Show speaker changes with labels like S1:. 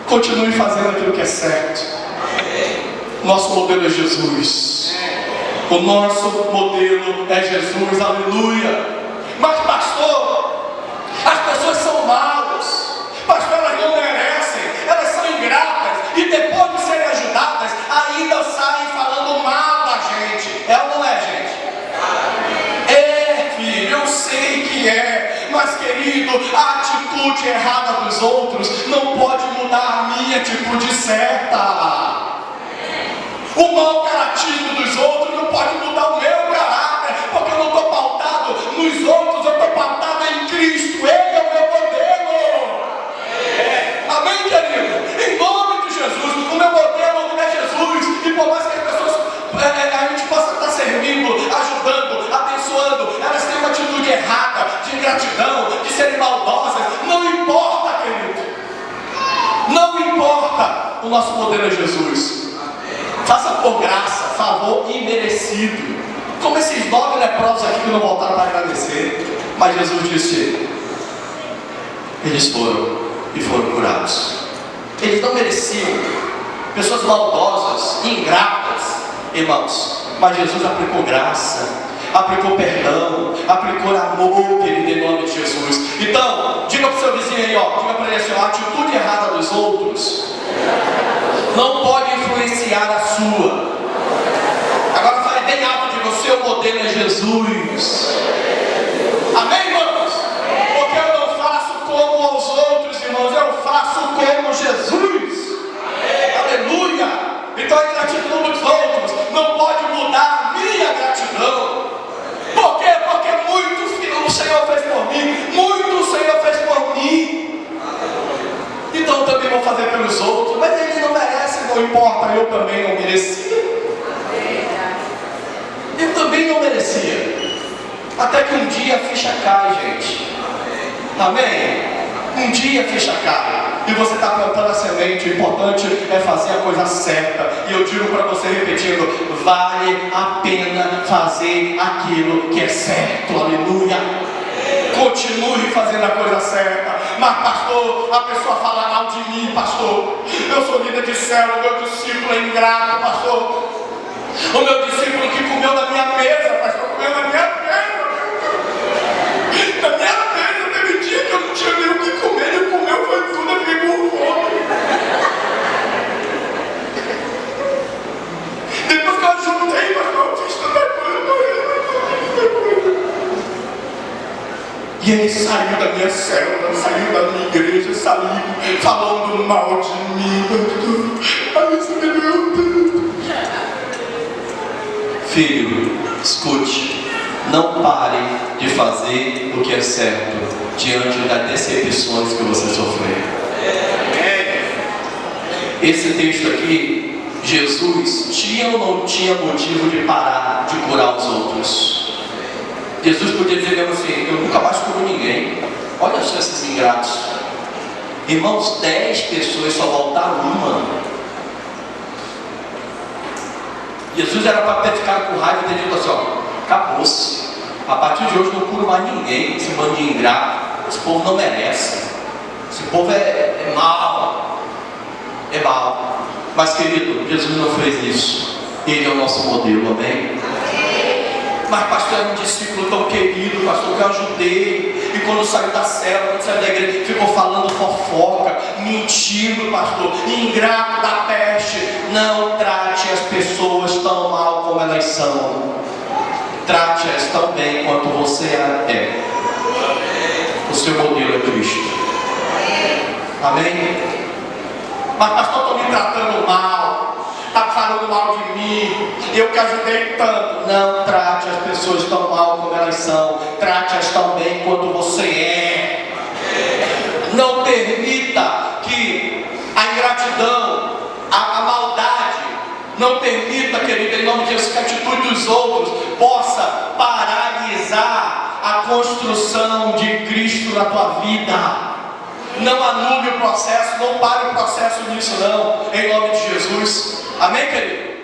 S1: Continue fazendo aquilo que é certo. Nosso modelo é Jesus. O nosso modelo é Jesus, aleluia. Mas pastor, as pessoas são malas. Pastor, elas não merecem, elas são ingratas. E depois de serem ajudadas, ainda saem falando mal da gente. É ou não é, gente? É, filho, eu sei que é. Mas querido, a atitude errada dos outros não pode mudar a minha atitude certa. O mau caratismo dos outros não pode mudar o meu caráter, porque eu não estou pautado nos outros, eu estou pautado em Cristo. Ele é o meu modelo. Amém, querido? Em nome de Jesus, o meu modelo é Jesus. E por mais que as pessoas, a gente possa estar servindo, ajudando, abençoando, elas têm uma atitude errada, de ingratidão, de serem maldosas, não importa, querido. Não importa. O nosso modelo é Jesus. Faça por graça, favor imerecido. Como esses 9 leprosos aqui que não voltaram para agradecer. Mas Jesus disse: eles foram e foram curados. Eles não mereciam. Pessoas maldosas, ingratas, irmãos. Mas Jesus aplicou graça, aplicou perdão, aplicou amor, querido, em nome de Jesus. Então, diga para o seu vizinho aí, ó, diga para ele assim: a atitude errada dos outros não pode influenciar a sua. Agora fale bem alto, diga: o seu modelo é Jesus. Amém, irmãos? Porque eu não faço como aos outros, irmãos, eu faço como Jesus. Aleluia. Então a gratidão dos outros não pode mudar a minha gratidão. Por quê? Porque muito o Senhor fez por mim, muito o Senhor fez por mim. Então eu também vou fazer pelos outros. Mas eles não merecem, não importa, eu também não merecia. Eu também não merecia. Até que um dia a ficha cai, gente. Amém? Um dia a ficha cai. E você está plantando a semente. O importante é fazer a coisa certa. E eu digo para você, repetindo: vale a pena fazer aquilo que é certo. Aleluia. Continue fazendo a coisa certa. Mas pastor, a pessoa fala mal de mim, pastor. Eu sou líder de célula, o meu discípulo é ingrato, pastor. O meu discípulo que comeu na minha mesa, pastor, comeu na minha mesa. Na minha mesa, teve dia que eu não tinha nem o que comer, ele comeu, foi tudo, eu fiquei com fome. Depois que eu ajudei, pastor, eu fiz tanta coisa. E ele saiu da minha célula, saiu da minha igreja, saiu falando mal de mim. Ai, isso me doeu tanto. Filho, escute. Não pare de fazer o que é certo diante das decepções que você sofreu. Esse texto aqui, Jesus tinha ou não tinha motivo de parar de curar os outros? Jesus podia dizer mesmo assim: eu nunca mais curo ninguém. Olha só esses ingratos. Irmãos, 10 pessoas, só voltaram uma. Jesus era para ter ficado com raiva e ter dito assim: ó, acabou-se. A partir de hoje não curo mais ninguém. Esse bando de ingrato, esse povo não merece. Esse povo é mau. É mau. Mas querido, Jesus não fez isso. Ele é o nosso modelo, amém? Mas pastor, era um discípulo tão querido, pastor, que eu ajudei. E quando saiu da célula, quando saiu da igreja, ficou falando fofoca, mentindo, pastor, ingrato da peste. Não trate as pessoas tão mal como elas são. Trate-as tão bem quanto você é. O seu modelo é Cristo. Amém? Mas pastor, estou me tratando mal. Está falando mal de mim, eu que ajudei tanto. Não trate as pessoas tão mal como elas são. Trate-as tão bem quanto você é. Não permita que a ingratidão, a maldade, não permita, querido, em nome de Jesus, que a atitude dos outros possa paralisar a construção de Cristo na tua vida. Não anule o processo, não pare o processo nisso não, em nome de Jesus. Amém, querido?